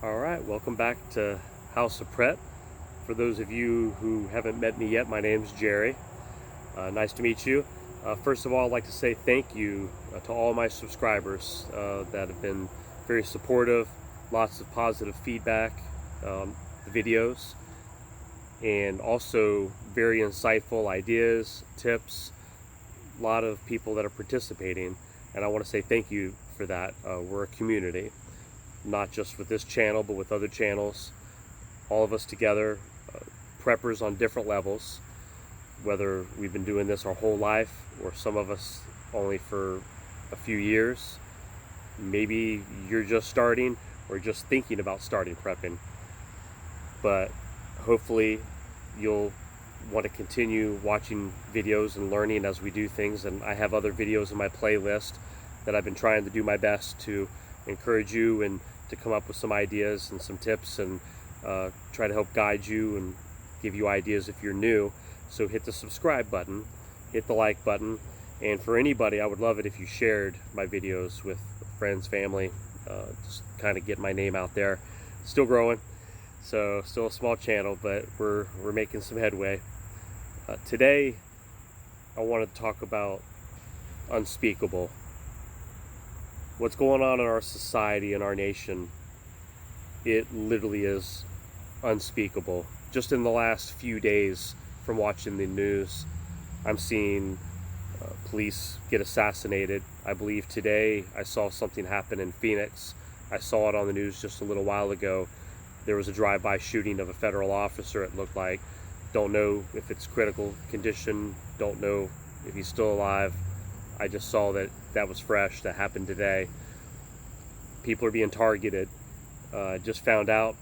All right, welcome back to House of Prep. For those of you who haven't met me yet, my name's Jerry. Nice to meet you. First of all, I'd like to say thank you to all my subscribers that have been very supportive, lots of positive feedback, the videos, and also very insightful ideas, tips, a lot of people that are participating, and I want to say thank you for that. We're a community, not just with this channel, but with other channels, all of us together, preppers on different levels, whether we've been doing this our whole life or some of us only for a few years. Maybe you're just starting or just thinking about starting prepping, but hopefully you'll want to continue watching videos and learning as we do things. And I have other videos in my playlist that I've been trying to do my best to encourage you and to come up with some ideas and some tips and try to help guide you and give you ideas if you're new. So hit the subscribe button, hit the like button, and for anybody, I would love it if you shared my videos with friends, family, just kind of get my name out there. Still growing, so still a small channel, but we're making some headway. Today, I want to talk about Unspeakable. What's going on in our society and our nation, it literally is unspeakable. Just in the last few days from watching the news, I'm seeing police get assassinated. I believe today I saw something happen in Phoenix. I saw it on the news just a little while ago. There was a drive-by shooting of a federal officer, it looked like. Don't know if it's critical condition, don't know if he's still alive. I just saw that was fresh, that happened today. People are being targeted. Just found out,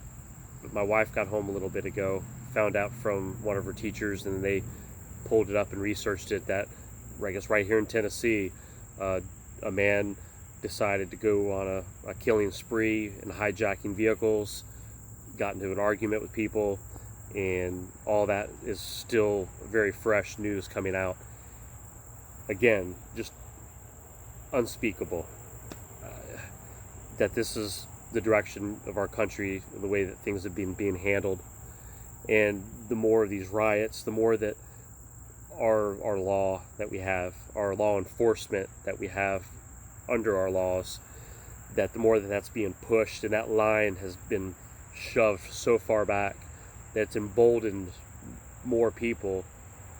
my wife got home a little bit ago, found out from one of her teachers, and they pulled it up and researched it, that I guess right here in Tennessee, a man decided to go on a killing spree and hijacking vehicles, got into an argument with people, and all that is still very fresh news coming out. Again, just unspeakable that this is the direction of our country, the way that things have been being handled. And the more of these riots, the more that our law that we have, our law enforcement that we have under our laws, that the more that that's being pushed, and that line has been shoved so far back that it's emboldened more people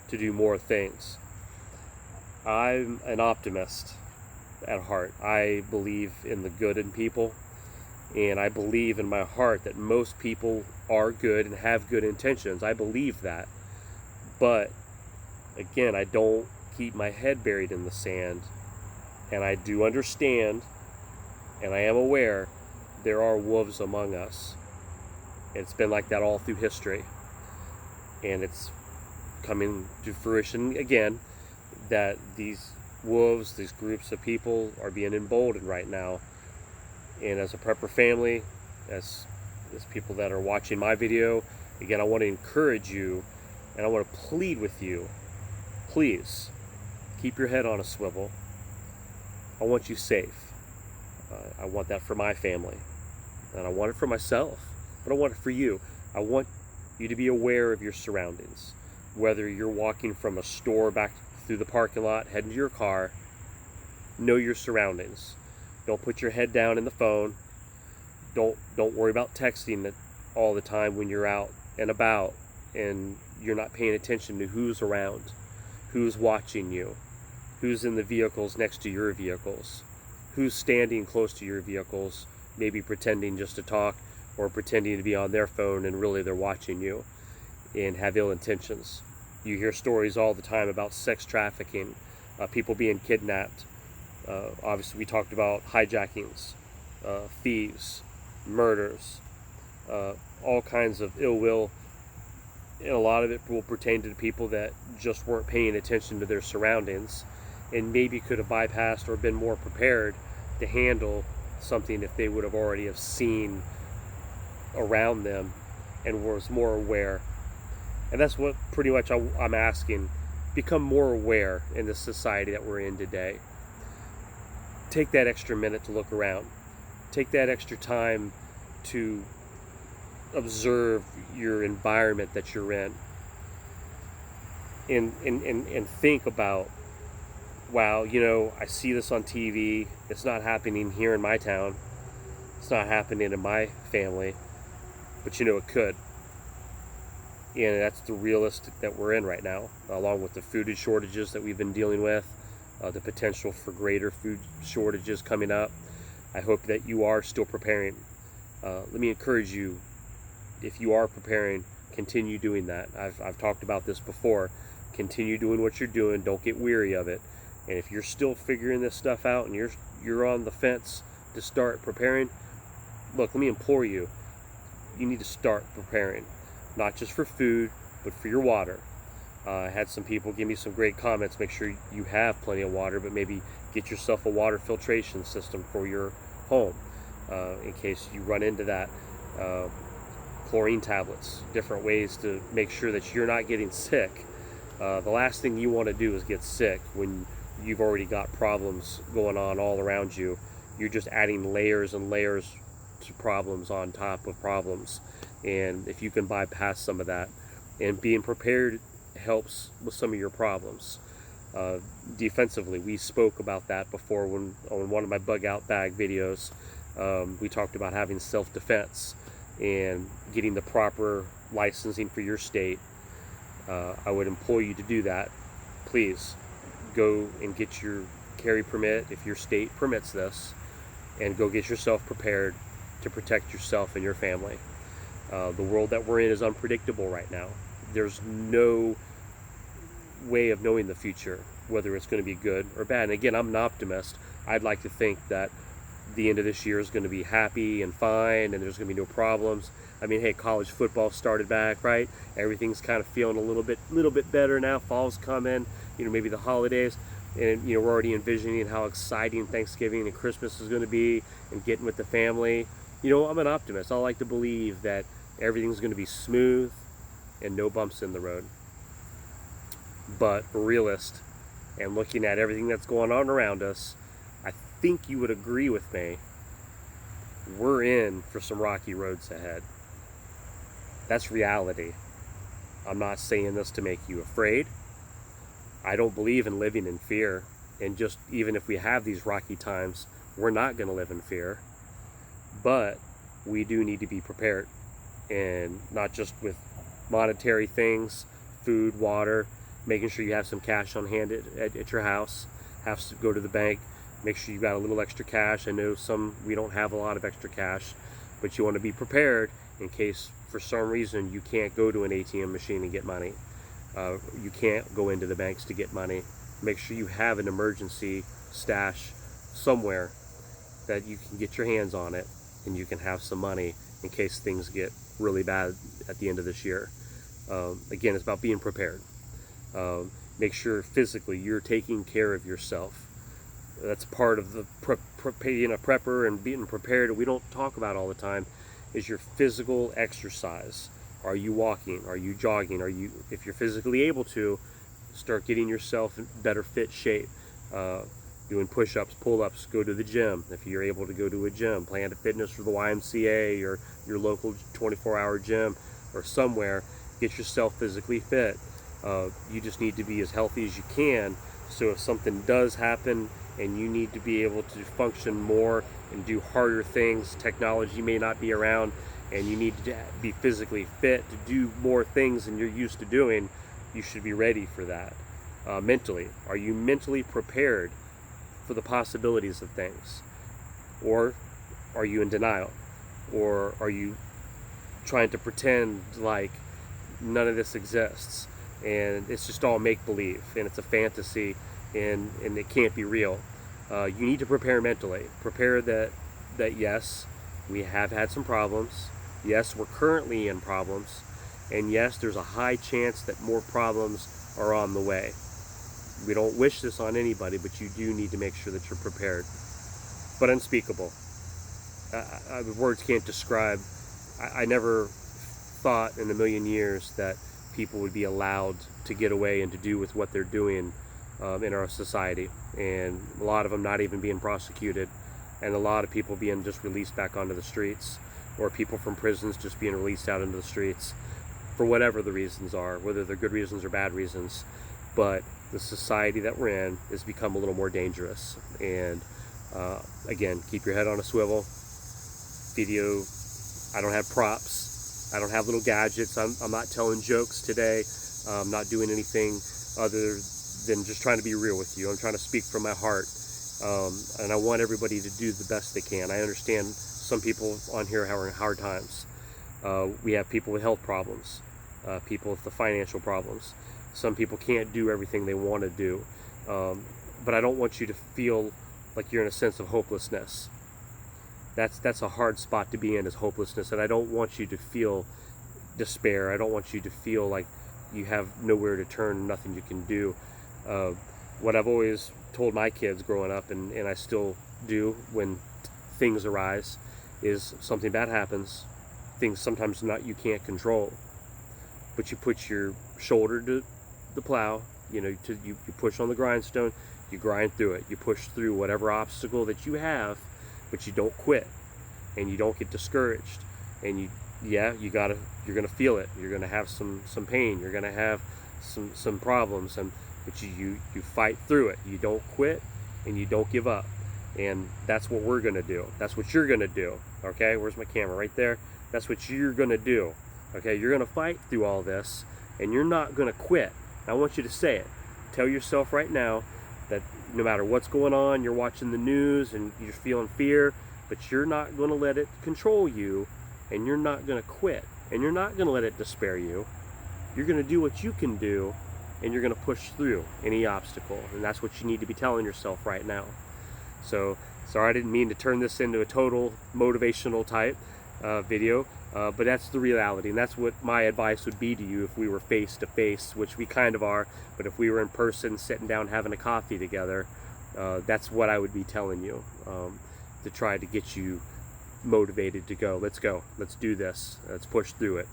to do more things. I'm an optimist at heart. I believe in the good in people, and I believe in my heart that most people are good and have good intentions. I believe that. But again, I don't keep my head buried in the sand, and I do understand, and I am aware there are wolves among us. It's been like that all through history, and it's coming to fruition again, that these wolves, these groups of people are being emboldened right now. And as a prepper family, as people that are watching my video, again, I want to encourage you and I want to plead with you, please keep your head on a swivel. I want you safe. I want that for my family, and I want it for myself, but I want it for you. I want you to be aware of your surroundings, whether you're walking from a store back through the parking lot, heading to your car. Know your surroundings. Don't put your head down in the phone. Don't worry about texting it all the time when you're out and about and you're not paying attention to who's around, who's watching you, who's in the vehicles next to your vehicles, who's standing close to your vehicles, maybe pretending just to talk or pretending to be on their phone and really they're watching you and have ill intentions. You hear stories all the time about sex trafficking, people being kidnapped. Obviously, we talked about hijackings, thieves, murders, all kinds of ill will. And a lot of it will pertain to the people that just weren't paying attention to their surroundings and maybe could have bypassed or been more prepared to handle something if they would have already have seen around them and was more aware. And that's what pretty much I'm asking. Become more aware in the society that we're in today. Take that extra minute to look around. Take that extra time to observe your environment that you're in, and think about, wow, I see this on TV. It's not happening here in my town. It's not happening in my family, but it could. And that's the realistic that we're in right now, along with the food shortages that we've been dealing with, the potential for greater food shortages coming up. I hope that you are still preparing. Let me encourage you, if you are preparing, continue doing that. I've talked about this before. Continue doing what you're doing. Don't get weary of it. And if you're still figuring this stuff out and you're on the fence to start preparing, look, let me implore you. You need to start preparing, not just for food, but for your water. I had some people give me some great comments. Make sure you have plenty of water, but maybe get yourself a water filtration system for your home in case you run into that. Chlorine tablets, different ways to make sure that you're not getting sick. The last thing you want to do is get sick when you've already got problems going on all around you. You're just adding layers and layers to problems on top of problems. And if you can bypass some of that, and being prepared helps with some of your problems. Defensively, we spoke about that before on one of my bug out bag videos. We talked about having self-defense and getting the proper licensing for your state. I would implore you to do that. Please go and get your carry permit if your state permits this, and go get yourself prepared to protect yourself and your family. The world that we're in is unpredictable right now. There's no way of knowing the future, whether it's going to be good or bad. And again, I'm an optimist. I'd like to think that the end of this year is going to be happy and fine, and there's going to be no problems. I mean, hey, college football started back, right? Everything's kind of feeling a little bit better now. Fall's coming, maybe the holidays, and we're already envisioning how exciting Thanksgiving and Christmas is going to be, and getting with the family. I'm an optimist. I like to believe that everything's going to be smooth and no bumps in the road. But a realist, and looking at everything that's going on around us, I think you would agree with me. We're in for some rocky roads ahead. That's reality. I'm not saying this to make you afraid. I don't believe in living in fear. And just even if we have these rocky times, we're not going to live in fear. But we do need to be prepared. And not just with monetary things, food, water, making sure you have some cash on hand at your house. Have to go to the bank. Make sure you've got a little extra cash. I know we don't have a lot of extra cash, but you want to be prepared in case for some reason you can't go to an ATM machine and get money. You can't go into the banks to get money. Make sure you have an emergency stash somewhere that you can get your hands on it, and you can have some money in case things get really bad at the end of this year. Again, it's about being prepared. Make sure physically you're taking care of yourself. That's part of the being a prepper and being prepared. We don't talk about all the time is your physical exercise. Are you walking? Are you jogging? If you're physically able to, start getting yourself in better fit shape. Doing push-ups, pull-ups, go to the gym. If you're able to go to a gym, Planet Fitness or the YMCA or your local 24-hour gym or somewhere, get yourself physically fit. You just need to be as healthy as you can, so if something does happen and you need to be able to function more and do harder things, technology may not be around, and you need to be physically fit to do more things than you're used to doing, you should be ready for that. Mentally, are you mentally prepared for the possibilities of things? Or are you in denial? Or are you trying to pretend like none of this exists and it's just all make-believe and it's a fantasy and it can't be real? You need to prepare mentally. Prepare that yes, we have had some problems. Yes, we're currently in problems. And yes, there's a high chance that more problems are on the way. We don't wish this on anybody, but you do need to make sure that you're prepared. But unspeakable. Words can't describe. I never thought in a million years that people would be allowed to get away and to do with what they're doing in our society. And a lot of them not even being prosecuted, and a lot of people being just released back onto the streets. or people from prisons just being released out into the streets for whatever the reasons are, whether they're good reasons or bad reasons. But the society that we're in has become a little more dangerous. And again, keep your head on a swivel. Video, I don't have props. I don't have little gadgets. I'm not telling jokes today. I'm not doing anything other than just trying to be real with you. I'm trying to speak from my heart. And I want everybody to do the best they can. I understand some people on here are in hard times. We have people with health problems, people with the financial problems. Some people can't do everything they want to do. But I don't want you to feel like you're in a sense of hopelessness. That's a hard spot to be in, is hopelessness. And I don't want you to feel despair. I don't want you to feel like you have nowhere to turn, nothing you can do. What I've always told my kids growing up, and I still do when things arise, is something bad happens, things sometimes you can't control, but you put your shoulder to the plow, you push on the grindstone, you grind through it, you push through whatever obstacle that you have, but you don't quit, and you don't get discouraged, and you're gonna feel it, you're gonna have some pain, you're gonna have some problems, but you fight through it. You don't quit, and you don't give up. And that's what we're gonna do. That's what you're gonna do. Okay, where's my camera? Right there. That's what you're gonna do. Okay, you're gonna fight through all this, and you're not gonna quit. I want you to say it. Tell yourself right now that no matter what's going on, you're watching the news and you're feeling fear, but you're not gonna let it control you, and you're not gonna quit, and you're not gonna let it despair you. You're gonna do what you can do, and you're going to push through any obstacle. And that's what you need to be telling yourself right now. So, sorry I didn't mean to turn this into a total motivational type video, but that's the reality. And that's what my advice would be to you if we were face to face, which we kind of are, but if we were in person, sitting down, having a coffee together, that's what I would be telling you, to try to get you motivated to go. Let's do this, let's push through it.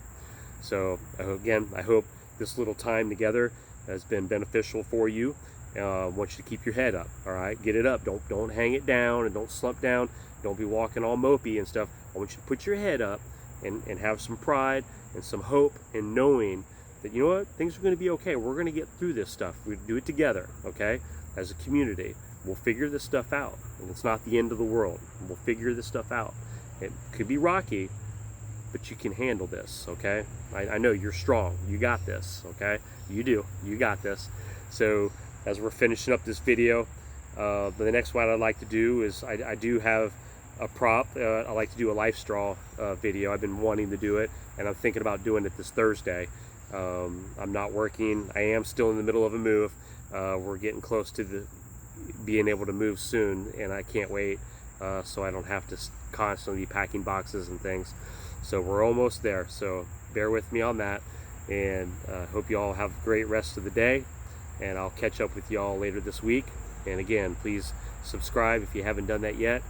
So again, I hope this little time together has been beneficial for you. I want you to keep your head up, all right? Get it up. Don't hang it down, and don't slump down. Don't be walking all mopey and stuff. I want you to put your head up and have some pride and some hope, and knowing that, you know what, things are going to be okay. We're going to get through this stuff. We do it together, okay? As a community, we'll figure this stuff out, and it's not the end of the world. We'll figure this stuff out. It could be rocky, but you can handle this, okay? I know you're strong. You got this, okay? You do. You got this. So as we're finishing up this video, the next one I'd like to do is I do have a prop. I like to do a life straw video. I've been wanting to do it, and I'm thinking about doing it this Thursday. I'm not working. I am still in the middle of a move. We're getting close to being able to move soon, and I can't wait, so I don't have to constantly be packing boxes and things. So we're almost there, so bear with me on that, and hope you all have a great rest of the day, and I'll catch up with you all later this week. And again, please subscribe if you haven't done that yet.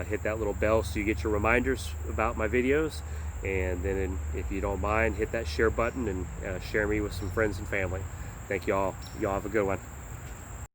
Hit that little bell so you get your reminders about my videos, and then if you don't mind, hit that share button and share me with some friends and family. Thank you all. Y'all have a good one.